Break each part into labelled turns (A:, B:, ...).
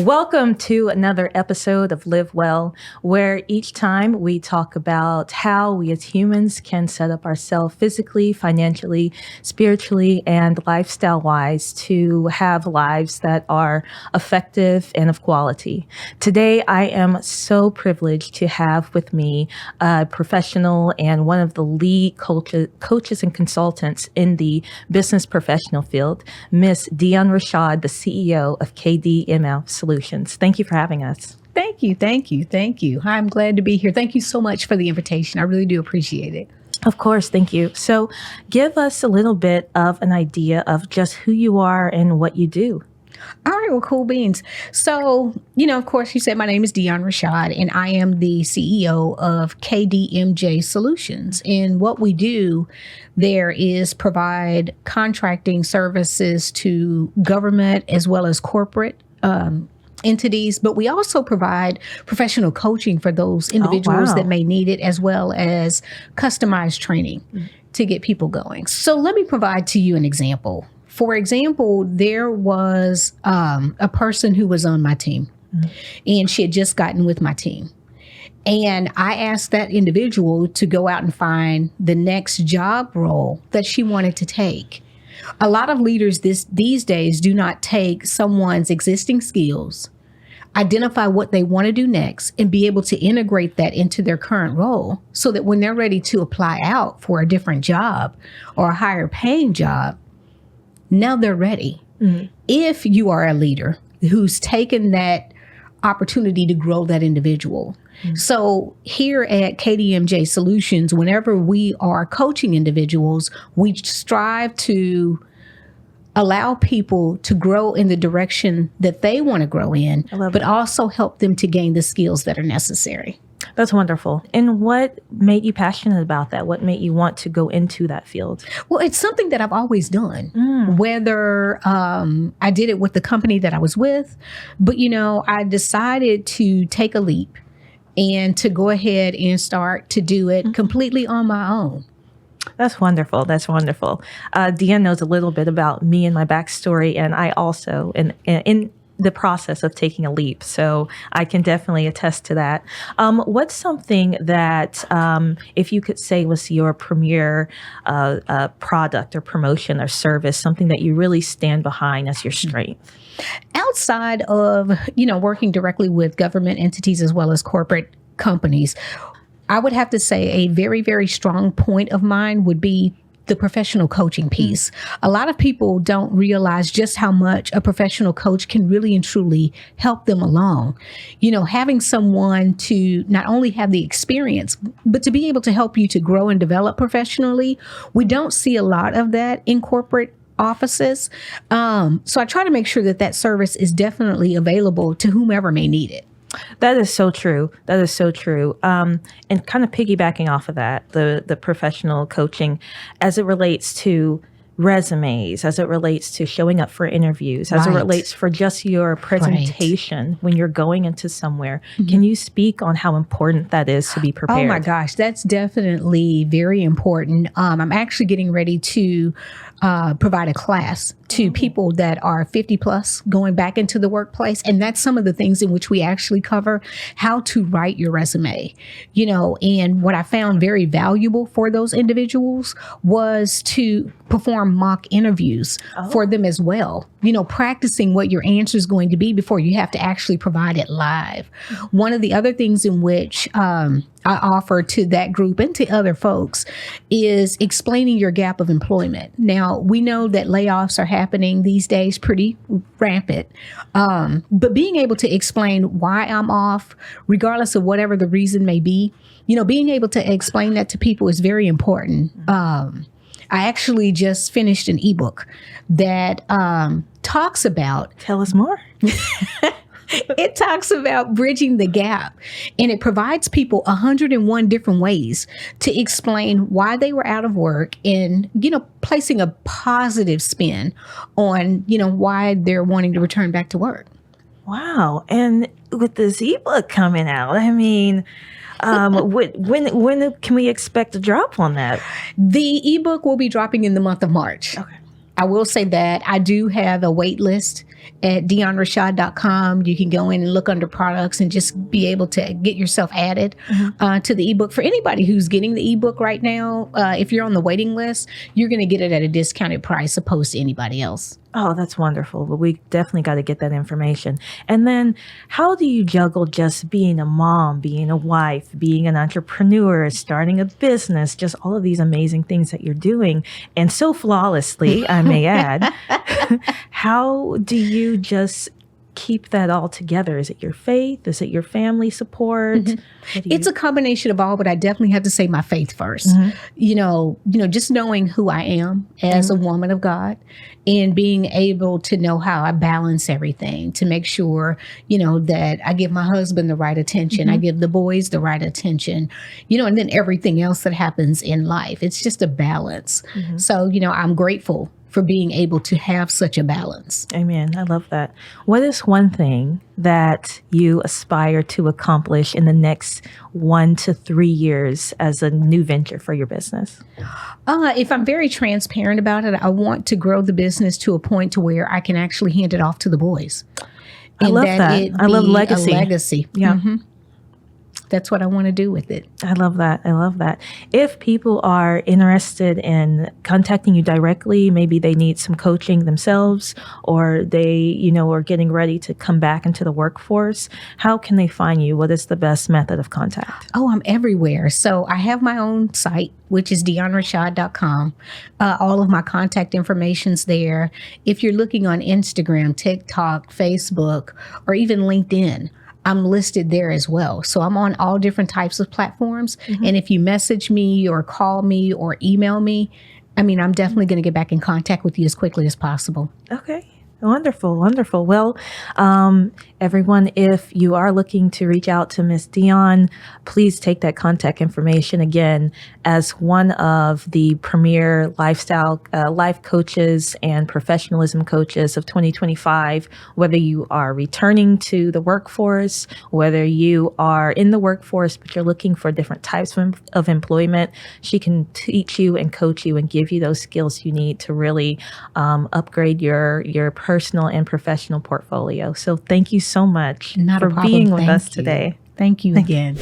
A: Welcome to another episode of Live Well, where each time we talk about how we as humans can set up ourselves physically, financially, spiritually, and lifestyle wise to have lives that are effective and of quality. Today, I am so privileged to have with me a professional and one of the lead coaches and consultants in the business professional field, Miss Dion Rashad, the CEO of KDML Solutions. Thank you for having us.
B: Thank you. I'm glad to be here. Thank you so much for the invitation. I really do appreciate it.
A: Of course, thank you. So give us a little bit of an idea of just who you are and what you do.
B: All right, well, cool beans. So, of course, you said my name is Dion Rashad, and I am the CEO of KDMJ Solutions. And what we do there is provide contracting services to government as well as corporate entities, but we also provide professional coaching for those individuals that may need it, as well as customized training to get people going. So let me provide to you an example. For example, there was a person who was on my team, and she had just gotten with my team. And I asked that individual to go out and find the next job role that she wanted to take. A lot of leaders these days do not take someone's existing skills, identify what they want to do next, and be able to integrate that into their current role so that when they're ready to apply out for a different job or a higher paying job, now they're ready. Mm-hmm. If you are a leader who's taken that opportunity to grow that individual. Mm-hmm. So here at KDMJ Solutions, whenever we are coaching individuals, we strive to allow people to grow in the direction that they want to grow in, but also help them to gain the skills that are necessary.
A: That's wonderful. And what made you passionate about that? What made you want to go into that field?
B: Well, it's something that I've always done, whether I did it with the company that I was with, but, I decided to take a leap and to go ahead and start to do it completely on my own.
A: That's wonderful. Dion knows a little bit about me and my backstory, and I also, in the process of taking a leap. So I can definitely attest to that. What's something that, if you could say was your premier product or promotion or service, something that you really stand behind as your strength?
B: Outside of, working directly with government entities as well as corporate companies, I would have to say a very, very strong point of mine would be the professional coaching piece. A lot of people don't realize just how much a professional coach can really and truly help them along. Having someone to not only have the experience, but to be able to help you to grow and develop professionally. We don't see a lot of that in corporate offices. So I try to make sure that service is definitely available to whomever may need it.
A: That is so true. And kind of piggybacking off of that, the professional coaching as it relates to resumes, as it relates to showing up for interviews, as it relates for just your presentation when you're going into somewhere. Mm-hmm. Can you speak on how important that is to be prepared?
B: Oh my gosh, that's definitely very important. I'm actually getting ready to provide a class to people that are 50 plus going back into the workplace. And that's some of the things in which we actually cover how to write your resume, and what I found very valuable for those individuals was to perform mock interviews for them as well, practicing what your answer is going to be before you have to actually provide it live. One of the other things in which I offer to that group and to other folks is explaining your gap of employment. Now, we know that layoffs are happening these days pretty rampant, but being able to explain why I'm off, regardless of whatever the reason may be, being able to explain that to people is very important. I actually just finished an ebook that talks about...
A: Tell us more.
B: It talks about bridging the gap, and it provides people 101 different ways to explain why they were out of work and, placing a positive spin on, why they're wanting to return back to work.
A: Wow. And with this ebook coming out, when can we expect a drop on that?
B: The ebook will be dropping in the month of March.
A: Okay.
B: I will say that I do have a wait list, at dionrashad.com. You can go in and look under products and just be able to get yourself added to the ebook. For anybody who's getting the ebook right now, if you're on the waiting list, you're going to get it at a discounted price opposed to anybody else.
A: Oh, that's wonderful. But we definitely got to get that information. And then how do you juggle just being a mom, being a wife, being an entrepreneur, starting a business, just all of these amazing things that you're doing, and so flawlessly, I may add. How do you just keep that all together? Is it your faith? Is it your family support?
B: It's a combination of all, but I definitely have to say my faith first. You know, just knowing who I am as a woman of God and being able to know how I balance everything to make sure, that I give my husband the right attention. I give the boys the right attention, and then everything else that happens in life. It's just a balance. So, I'm grateful for being able to have such a balance.
A: Amen. I love that. What is one thing that you aspire to accomplish in the next 1 to 3 years as a new venture for your business?
B: If I'm very transparent about it, I want to grow the business to a point to where I can actually hand it off to the boys.
A: I love that. I love legacy.
B: A legacy.
A: Yeah.
B: That's what I want to do with it.
A: I love that. I love that. If people are interested in contacting you directly, maybe they need some coaching themselves, or they, are getting ready to come back into the workforce, how can they find you? What is the best method of contact?
B: Oh, I'm everywhere. So I have my own site, which is dionrashad.com. All of my contact information's there. If you're looking on Instagram, TikTok, Facebook, or even LinkedIn, I'm listed there as well. So I'm on all different types of platforms. And if you message me or call me or email me, I'm definitely going to get back in contact with you as quickly as possible.
A: Okay. Wonderful, wonderful. Well, everyone, if you are looking to reach out to Miss Dion, please take that contact information. Again, as one of the premier lifestyle life coaches and professionalism coaches of 2025, whether you are returning to the workforce, whether you are in the workforce, but you're looking for different types of employment, she can teach you and coach you and give you those skills you need to really upgrade your personal and professional portfolio. So thank you so much for being with us today.
B: Thank you again.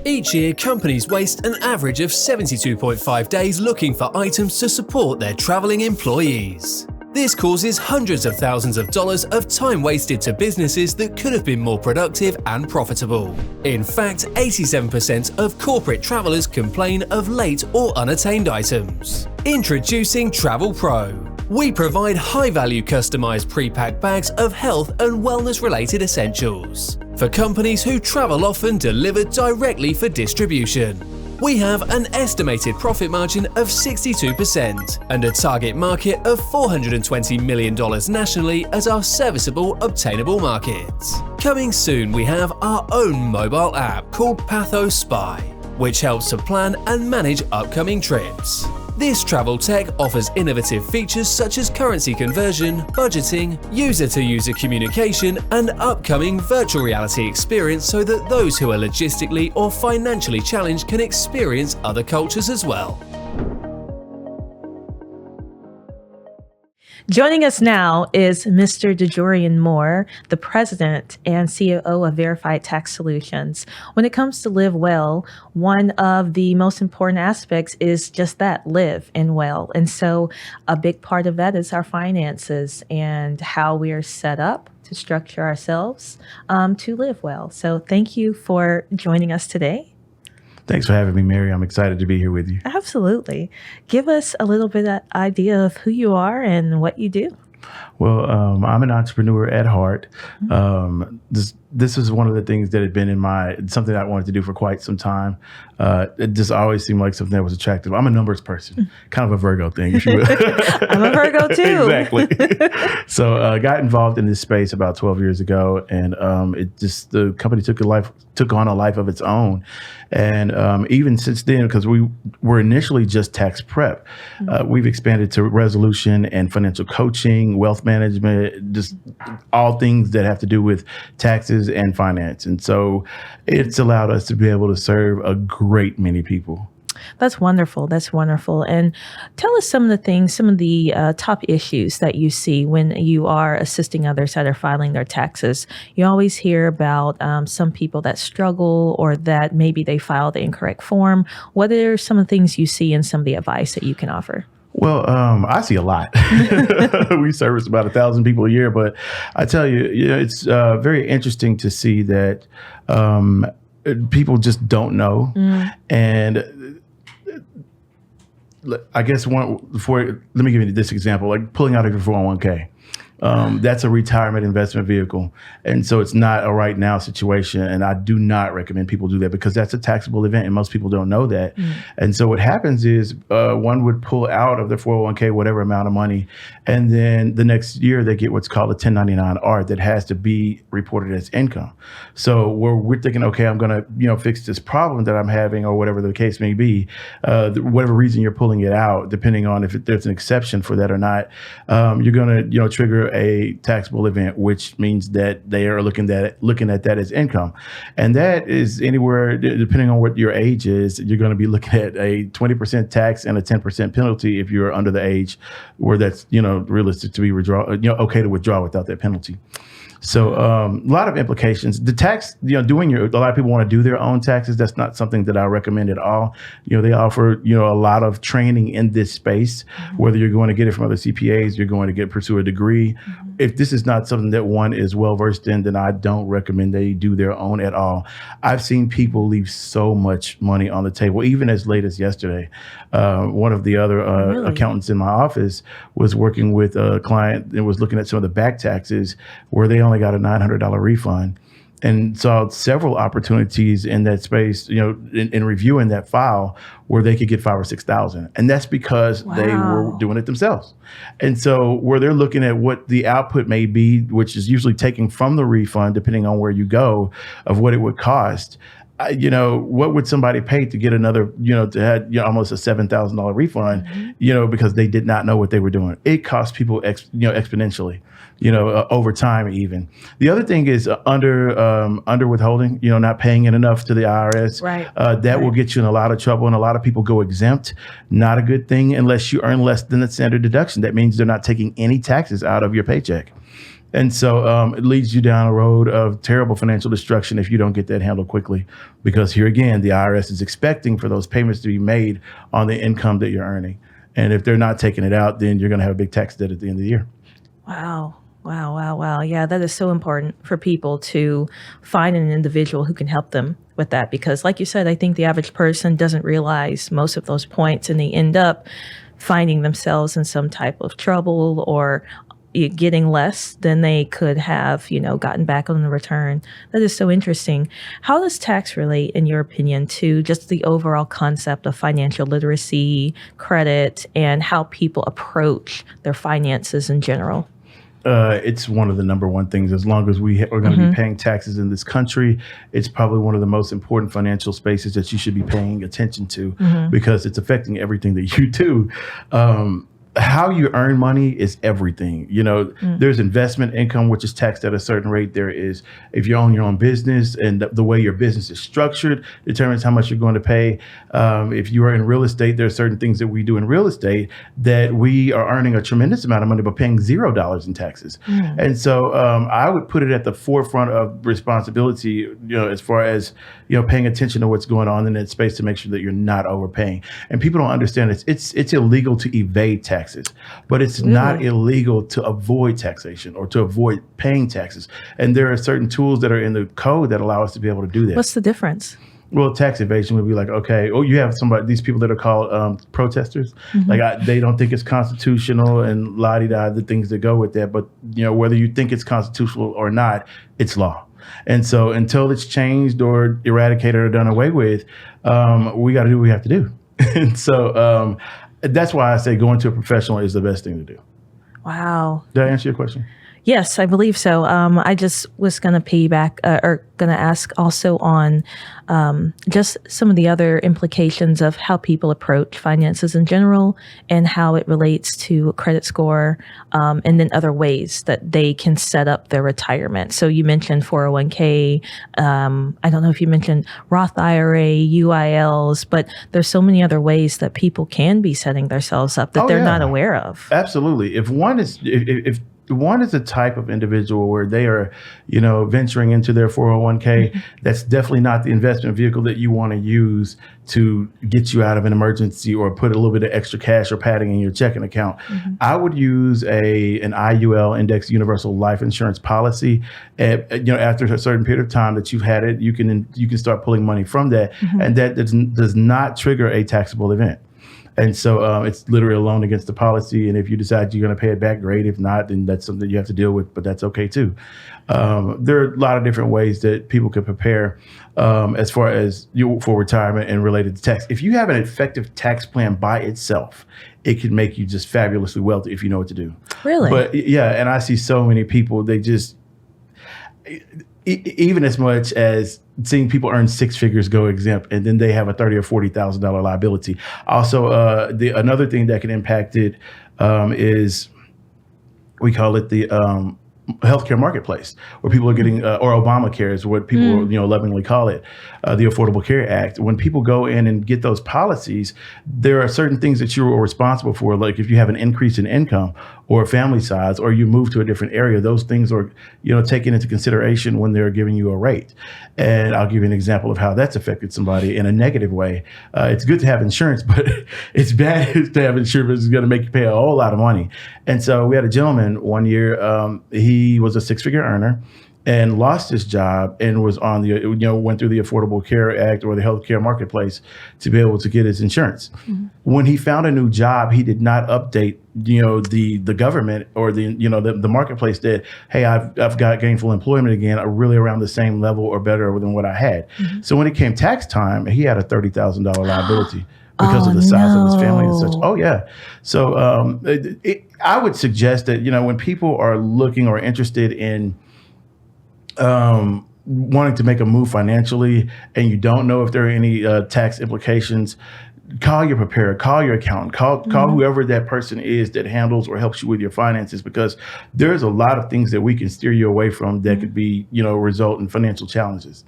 C: Each year, companies waste an average of 72.5 days looking for items to support their traveling employees. This causes hundreds of thousands of dollars of time wasted to businesses that could have been more productive and profitable. In fact, 87% of corporate travelers complain of late or unattained items. Introducing Travel Pro. We provide high-value customized pre-packed bags of health and wellness-related essentials for companies who travel often, delivered directly for distribution. We have an estimated profit margin of 62% and a target market of $420 million nationally as our serviceable, obtainable markets. Coming soon, we have our own mobile app called Patho Spy, which helps to plan and manage upcoming trips. This travel tech offers innovative features such as currency conversion, budgeting, user-to-user communication, and upcoming virtual reality experience so that those who are logistically or financially challenged can experience other cultures as well.
A: Joining us now is Mr. DeJorian Moore, the president and COO of Verified Tax Solutions. When it comes to live well, one of the most important aspects is just that, live and well. And so a big part of that is our finances and how we are set up to structure ourselves to live well. So thank you for joining us today.
D: Thanks for having me, Mary. I'm excited to be here with you.
A: Absolutely. Give us a little bit of idea of who you are and what you do.
D: Well, I'm an entrepreneur at heart. This is one of the things that had been in something I wanted to do for quite some time. It just always seemed like something that was attractive. I'm a numbers person, kind of a Virgo thing, if you will.
A: I'm a Virgo too.
D: Exactly. So got involved in this space about 12 years ago, and the company took on a life of its own. And even since then, because we were initially just tax prep, we've expanded to resolution and financial coaching, wealth management, just all things that have to do with taxes and finance. And so it's allowed us to be able to serve a great many people.
A: That's wonderful. That's wonderful. And tell us some of the things, some of the top issues that you see when you are assisting others that are filing their taxes. You always hear about some people that struggle or that maybe they filed the incorrect form. What are some of the things you see and some of the advice that you can offer?
D: Well, I see a lot. We service about 1,000 people a year, but I tell you, it's very interesting to see that people just don't know. And I guess let me give you this example, like pulling out of your 401k. That's a retirement investment vehicle. And so it's not a right now situation. And I do not recommend people do that because that's a taxable event and most people don't know that. And so what happens is one would pull out of their 401k whatever amount of money. And then the next year they get what's called a 1099-R that has to be reported as income. So we're thinking, okay, I'm going to fix this problem that I'm having or whatever the case may be. Whatever reason you're pulling it out, depending on if there's an exception for that or not, you're going to trigger a taxable event, which means that they are looking at that as income. And that is anywhere, depending on what your age is, you're going to be looking at a 20% tax and a 10% penalty if you're under the age where that's, realistic to be okay to withdraw without that penalty. So a lot of implications. The tax, a lot of people want to do their own taxes. That's not something that I recommend at all. They offer, a lot of training in this space, whether you're going to get it from other CPAs, you're going to pursue a degree. If this is not something that one is well versed in, then I don't recommend they do their own at all. I've seen people leave so much money on the table, even as late as yesterday. One of the other accountants in my office was working with a client and was looking at some of the back taxes where they only got a $900 refund, and saw several opportunities in that space, in reviewing that file where they could get $5,000 or $6,000. And that's because they were doing it themselves. And so where they're looking at what the output may be, which is usually taken from the refund, depending on where you go, of what it would cost. What would somebody pay to get another, to have almost a $7,000 refund, because they did not know what they were doing. It costs people, exponentially, over time even. The other thing is under withholding, not paying it enough to the IRS.
A: Right.
D: That will get you in a lot of trouble, and a lot of people go exempt. Not a good thing unless you earn less than the standard deduction. That means they're not taking any taxes out of your paycheck. And so it leads you down a road of terrible financial destruction if you don't get that handled quickly, because here again, the IRS is expecting for those payments to be made on the income that you're earning. And if they're not taking it out, then you're going to have a big tax debt at the end of the year.
A: Wow. Yeah, that is so important for people to find an individual who can help them with that. Because like you said, I think the average person doesn't realize most of those points, and they end up finding themselves in some type of trouble or getting less than they could have, gotten back on the return. That is so interesting. How does tax relate, in your opinion, to just the overall concept of financial literacy, credit, and how people approach their finances in general?
D: It's one of the number one things. As long as we are going to be paying taxes in this country, it's probably one of the most important financial spaces that you should be paying attention to, because it's affecting everything that you do. How you earn money is everything. There's investment income, which is taxed at a certain rate. There is, if you own your own business, and the way your business is structured determines how much you're going to pay. If you are in real estate, there are certain things that we do in real estate that we are earning a tremendous amount of money, but paying $0 in taxes. And so I would put it at the forefront of responsibility, as far as, paying attention to what's going on in that space to make sure that you're not overpaying. And people don't understand it's illegal to evade taxes, but it's not illegal to avoid taxation or to avoid paying taxes. And there are certain tools that are in the code that allow us to be able to do that.
A: What's the difference?
D: Well, tax evasion would be like, okay, you have these people that are called protesters. Like they don't think it's constitutional and la-di-da, the things that go with that. But, whether you think it's constitutional or not, it's law. And so until it's changed or eradicated or done away with, we got to do what we have to do. And so that's why I say going to a professional is the best thing to do.
A: Wow.
D: Did I answer your question?
A: Yes, I believe so. I just was going to piggyback or going to ask also on just some of the other implications of how people approach finances in general and how it relates to a credit score, and then other ways that they can set up their retirement. So you mentioned 401k. I don't know if you mentioned Roth IRA, UILs, but there's so many other ways that people can be setting themselves up that they're not aware of.
D: Absolutely. If one is a type of individual where they are, venturing into their 401k, that's definitely not the investment vehicle that you want to use to get you out of an emergency or put a little bit of extra cash or padding in your checking account. I would use an IUL, Index Universal Life Insurance policy. After a certain period of time that you've had it, you can start pulling money from that, and that does not trigger a taxable event. And so it's literally a loan against the policy. And if you decide you're going to pay it back, great. If not, then that's something you have to deal with, but that's okay too. There are a lot of different ways that people can prepare as far as for retirement and related to tax. If you have an effective tax plan by itself, it can make you just fabulously wealthy if you know what to do.
A: Really?
D: But yeah, and I see so many people, they just, even as much as seeing people earn six figures go exempt, and then they have a $30,000 or $40,000 liability. Also, another thing that can impact it is, we call it the healthcare marketplace, where people are getting, or Obamacare is what people lovingly call it, the Affordable Care Act. When people go in and get those policies, there are certain things that you're responsible for, like if you have an increase in income or family size, or you move to a different area, those things are taken into consideration when they're giving you a rate. And I'll give you an example of how that's affected somebody in a negative way. It's good to have insurance, but it's bad to have insurance. It's going to make you pay a whole lot of money. And so we had a gentleman one year, he was a six-figure earner and lost his job and was on went through the Affordable Care Act or the healthcare marketplace to be able to get his insurance. When he found a new job, he did not update, the government or the marketplace that, hey, I've got gainful employment again, really around the same level or better than what I had. So when it came tax time, he had a $30,000 liability. Because of the size of his family and such. Oh, yeah. So I would suggest that, when people are looking or interested in wanting to make a move financially and you don't know if there are any tax implications, call your preparer, call your accountant, call whoever that person is that handles or helps you with your finances, because there's a lot of things that we can steer you away from that could be, result in financial challenges.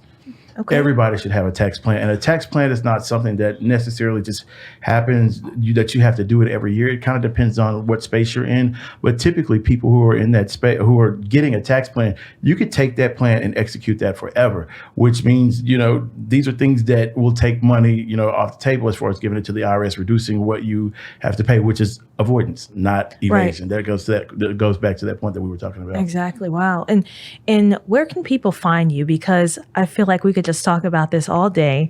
D: Okay. Everybody should have a tax plan. And a tax plan is not something that necessarily just happens, that you have to do it every year. It kind of depends on what space you're in. But typically people who are in that space, who are getting a tax plan, you could take that plan and execute that forever, which means, these are things that will take money, off the table as far as giving it to the IRS, reducing what you have to pay, which is avoidance, not evasion. Right. That goes back to that point that we were talking about.
A: Exactly. Wow. And where can people find you? Because I feel like we could just talk about this all day.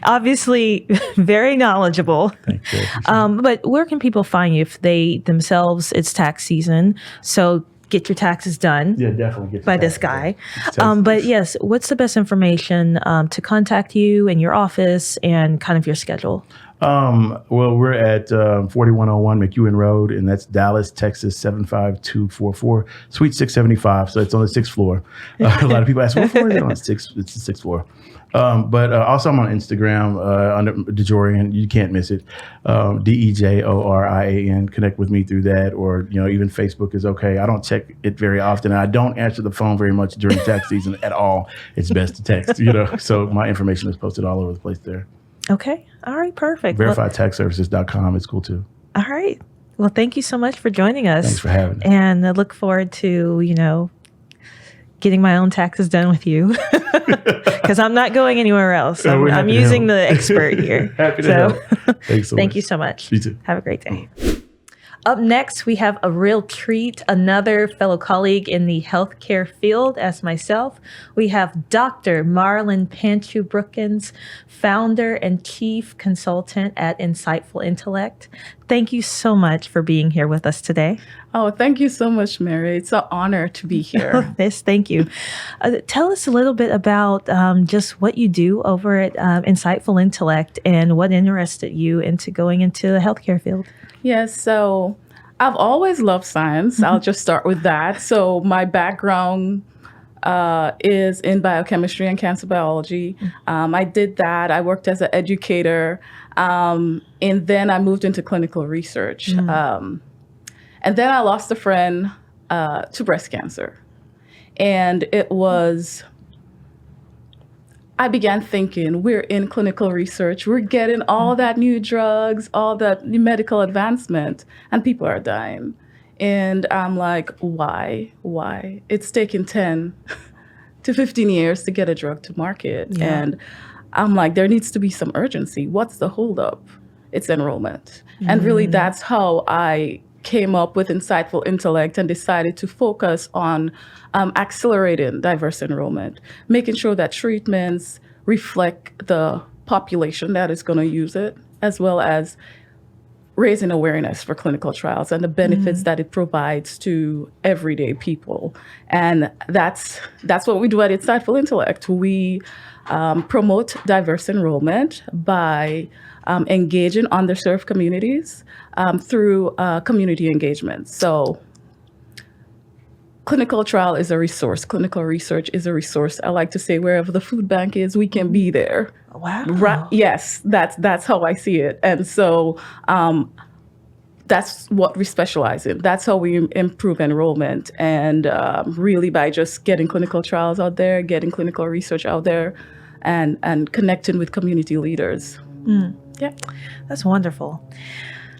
A: Obviously, very knowledgeable.
D: Thank you.
A: But where can people find you if they themselves, it's tax season, so get your taxes done.
D: Yeah, definitely.
A: By this guy. But yes, what's the best information to contact you in your office and kind of your schedule?
D: Well, we're at 4101 McEwen Road, and that's Dallas, Texas, 75244, Suite 675. So it's on the 6th floor. A lot of people ask, what floor is it on? It's the 6th floor. But also I'm on Instagram under DeJorian. You can't miss it. DEJORIAN. Connect with me through that, or even Facebook is okay. I don't check it very often. And I don't answer the phone very much during tax season at all. It's best to text. So my information is posted all over the place there.
A: Okay. All right. Perfect.
D: VerifiedTaxServices.com. It's cool too.
A: All right. Well, thank you so much for joining us.
D: Thanks for having me.
A: And I look forward to, getting my own taxes done with you, because I'm not going anywhere else. I'm using the expert here.
D: Happy to help. Thanks so much.
A: Thank you so much.
D: You too.
A: Have a great day. Up next, we have a real treat, another fellow colleague in the healthcare field as myself. We have Dr. Marlon Panchu-Brookins, founder and chief consultant at Insightful Intellect. Thank you so much for being here with us today.
E: Oh, thank you so much, Mary. It's an honor to be here.
A: Yes, thank you. Tell us a little bit about just what you do over at Insightful Intellect and what interested you into going into the healthcare field.
E: Yes, so I've always loved science. I'll just start with that. So my background is in biochemistry and cancer biology. I did that. I worked as an educator, and then I moved into clinical research. And then I lost a friend to breast cancer. And I began thinking, we're in clinical research, we're getting all that new drugs, all that new medical advancement, and people are dying. And I'm like, why? It's taken 10 to 15 years to get a drug to market.
A: Yeah.
E: And I'm like, there needs to be some urgency. What's the holdup? It's enrollment. And really, that's how I came up with Insightful Intellect and decided to focus on accelerating diverse enrollment, making sure that treatments reflect the population that is going to use it, as well as raising awareness for clinical trials and the benefits that it provides to everyday people. And that's what we do at Insightful Intellect. We promote diverse enrollment by engaging underserved communities through community engagement. So clinical trial is a resource. Clinical research is a resource. I like to say wherever the food bank is, we can be there.
A: Wow.
E: Right. Yes, that's how I see it. And so that's what we specialize in. That's how we improve enrollment. And really by just getting clinical trials out there, getting clinical research out there, and connecting with community leaders. Yeah.
A: That's wonderful.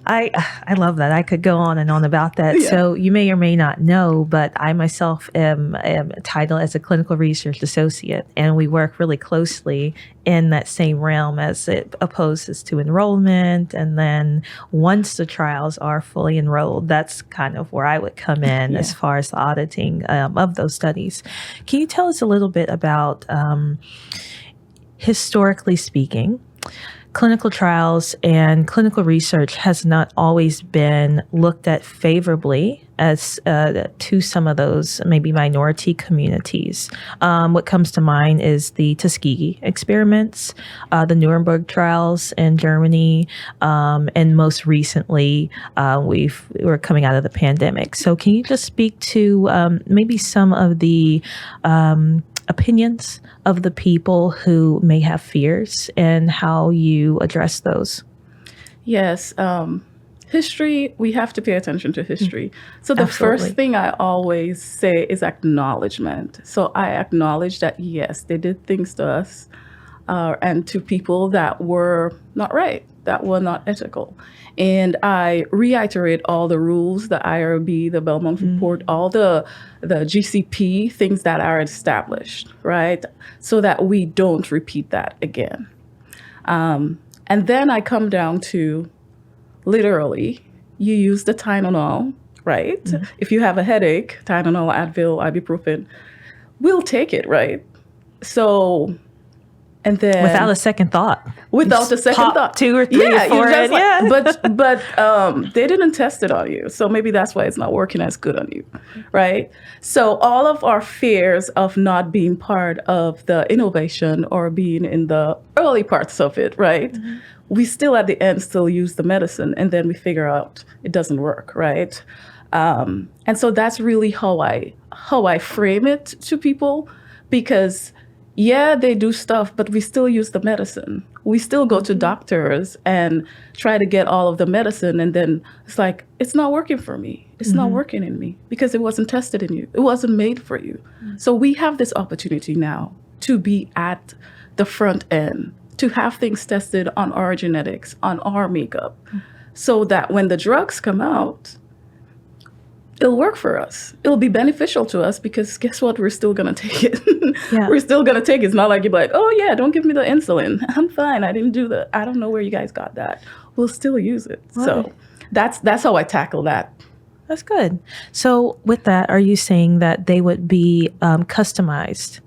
A: I love that. I could go on and on about that.
E: Yeah.
A: So you may or may not know, but I myself am titled as a clinical research associate, and we work really closely in that same realm as it opposes to enrollment. And then once the trials are fully enrolled, that's kind of where I would come in as far as the auditing of those studies. Can you tell us a little bit about, historically speaking, clinical trials and clinical research has not always been looked at favorably as to some of those maybe minority communities. What comes to mind is the Tuskegee experiments, the Nuremberg trials in Germany, and most recently we're coming out of the pandemic. So can you just speak to maybe some of the opinions of the people who may have fears and how you address those?
E: Yes. History, we have to pay attention to history. So the
A: Absolutely.
E: first thing I always say is acknowledgement. So I acknowledge that, yes, they did things to us and to people that were not right, that were not ethical. And I reiterate all the rules, the IRB, the Belmont Report, all the GCP, things that are established, right? So that we don't repeat that again. And then I come down to literally, you use the Tylenol, right? If you have a headache, Tylenol, Advil, ibuprofen, we'll take it, right? So, and then
A: Without a second thought.
E: without a second
A: Pop
E: thought,
A: 2 or 3
E: yeah,
A: or 4
E: you're just
A: in,
E: like,
A: yeah.
E: but they didn't test it on you, so maybe that's why it's not working as good on you, right? So all of our fears of not being part of the innovation or being in the early parts of it, right? We still at the end still use the medicine, and then we figure out it doesn't work, right? And so that's really how I frame it to people, because yeah, they do stuff, but we still use the medicine. We still go to doctors and try to get all of the medicine, and then it's like, it's not working for me. It's not working in me because it wasn't tested in you. It wasn't made for you. So we have this opportunity now to be at the front end, to have things tested on our genetics, on our makeup, so that when the drugs come out, it'll work for us. It'll be beneficial to us because guess what? We're still going to take it.
A: Yeah.
E: We're still going to take it. It's not like you're like, oh yeah, don't give me the insulin. I'm fine. I didn't do that. I don't know where you guys got that. We'll still use it.
A: Right.
E: So that's how I tackle that.
A: That's good. So with that, are you saying that they would be customized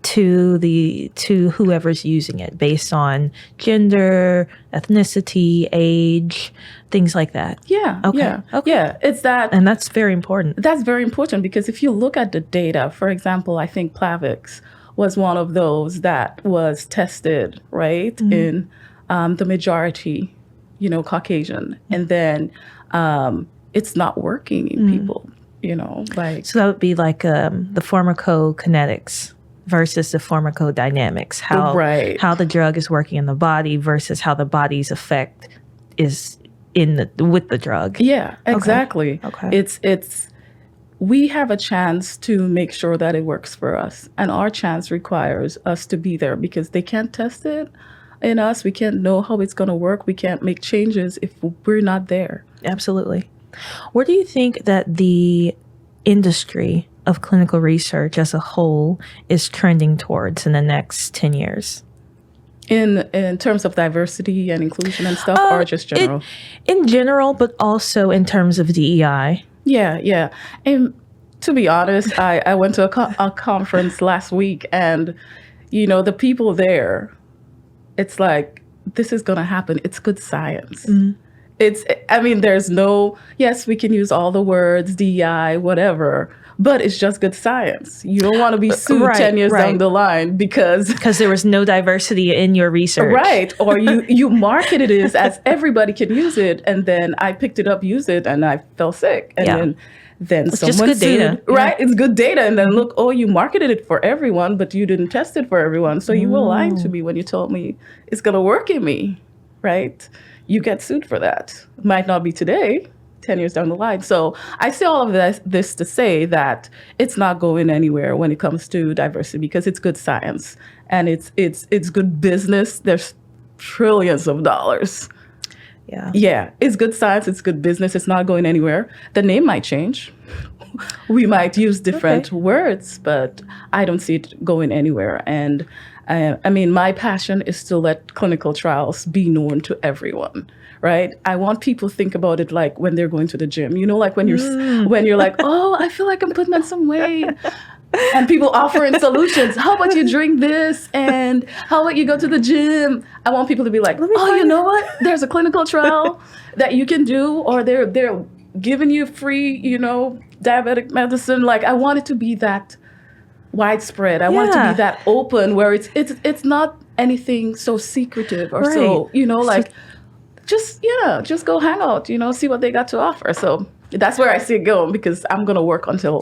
A: to whoever's using it based on gender, ethnicity, age, things like that?
E: Yeah.
A: Okay.
E: Yeah.
A: Okay.
E: Yeah. It's that.
A: And that's very important.
E: That's very important because if you look at the data, for example, I think Plavix was one of those that was tested, right, in the majority, Caucasian. And then it's not working in people, like.
A: So that would be like the pharmacokinetics versus the pharmacodynamics, how the drug is working in the body versus how the body's effect is with the drug.
E: Yeah, exactly.
A: Okay.
E: It's we have a chance to make sure that it works for us, and our chance requires us to be there because they can't test it in us. We can't know how it's going to work. We can't make changes if we're not there.
A: Absolutely. Where do you think that the industry of clinical research as a whole is trending towards in the next 10 years?
E: In terms of diversity and inclusion and stuff, or just general?
A: In general, but also in terms of DEI.
E: Yeah. And to be honest, I went to a conference last week, and, the people there, it's like, this is going to happen. It's good science. There's yes, we can use all the words, DEI, whatever, but it's just good science. You don't want to be sued 10 years down the line because
A: there was no diversity in your research.
E: Right. Or you marketed it as everybody can use it. And then I picked it up, used it, and I fell sick. And then
A: it's
E: someone
A: just good
E: sued.
A: data.
E: Right. It's good data. And then look, you marketed it for everyone, but you didn't test it for everyone. So you were lying to me when you told me it's going to work in me. Right. You get sued for that. Might not be today, 10 years down the line. So I say all of this to say that it's not going anywhere when it comes to diversity because it's good science and it's good business. There's trillions of dollars. Yeah, it's good science. It's good business. It's not going anywhere. The name might change. We might use different words, but I don't see it going anywhere. And my passion is to let clinical trials be known to everyone, right? I want people to think about it like when they're going to the gym, like when you're like, I feel like I'm putting on some weight. And people offering solutions. How about you drink this? And how about you go to the gym? I want people to be like, you know what? There's a clinical trial that you can do, or they're giving you free, diabetic medicine. Like, I want it to be that widespread. I want it to be that open where it's not anything so secretive or so, just go hang out, see what they got to offer. So that's where I see it going because I'm going to work until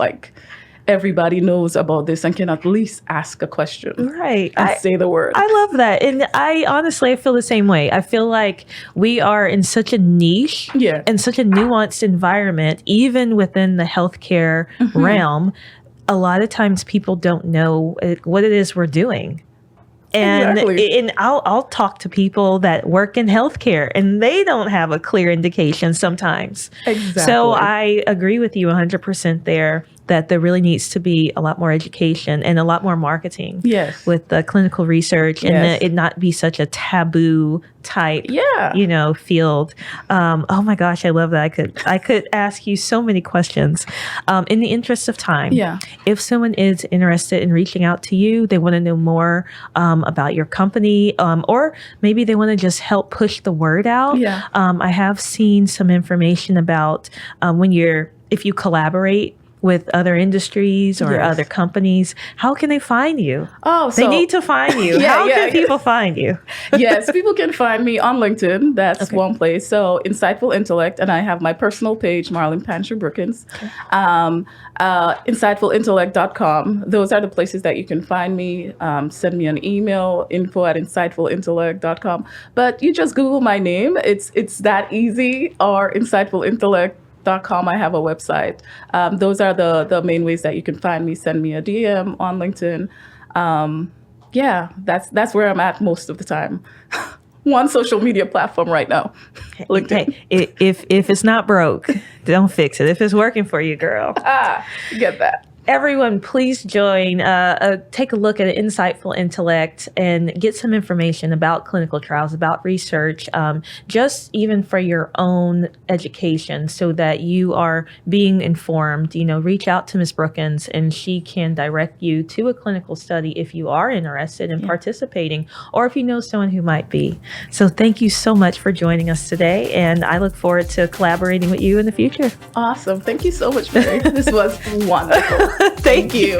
E: everybody knows about this and can at least ask a question.
A: Right.
E: And say the word.
A: I love that. And I feel the same way. I feel like we are in such a niche and such a nuanced environment, even within the healthcare realm. A lot of times people don't know what it is we're doing. And I'll talk to people that work in healthcare and they don't have a clear indication sometimes.
E: Exactly.
A: So I agree with you 100% there that there really needs to be a lot more education and a lot more marketing with the clinical research and it not be such a taboo type, field. Oh my gosh, I love that. I could ask you so many questions. In the interest of time, if someone is interested in reaching out to you, they want to know more about your company, or maybe they want to just help push the word out. I have seen some information about if you collaborate with other industries or other companies, how can they find you? They need to find you. How can people find you?
E: Yes, people can find me on LinkedIn. That's one place. So Insightful Intellect, and I have my personal page, Marlene Pancher Brookins. Insightfulintellect.com. Those are the places that you can find me. Send me an email, info@insightfulintellect.com. But you just Google my name. It's that easy, or Insightful Intellect.com. I have a website. Those are the main ways that you can find me. Send me a DM on LinkedIn. That's where I'm at most of the time. One social media platform right now, LinkedIn.
A: Hey, if it's not broke, don't fix it. If it's working for you, girl.
E: Get that.
A: Everyone, please join, take a look at Insightful Intellect and get some information about clinical trials, about research, just even for your own education so that you are being informed. Reach out to Ms. Brookins and she can direct you to a clinical study if you are interested in participating or if you know someone who might be. So thank you so much for joining us today, and I look forward to collaborating with you in the future.
E: Awesome. Thank you so much, Mary. This was wonderful.
A: Thank you.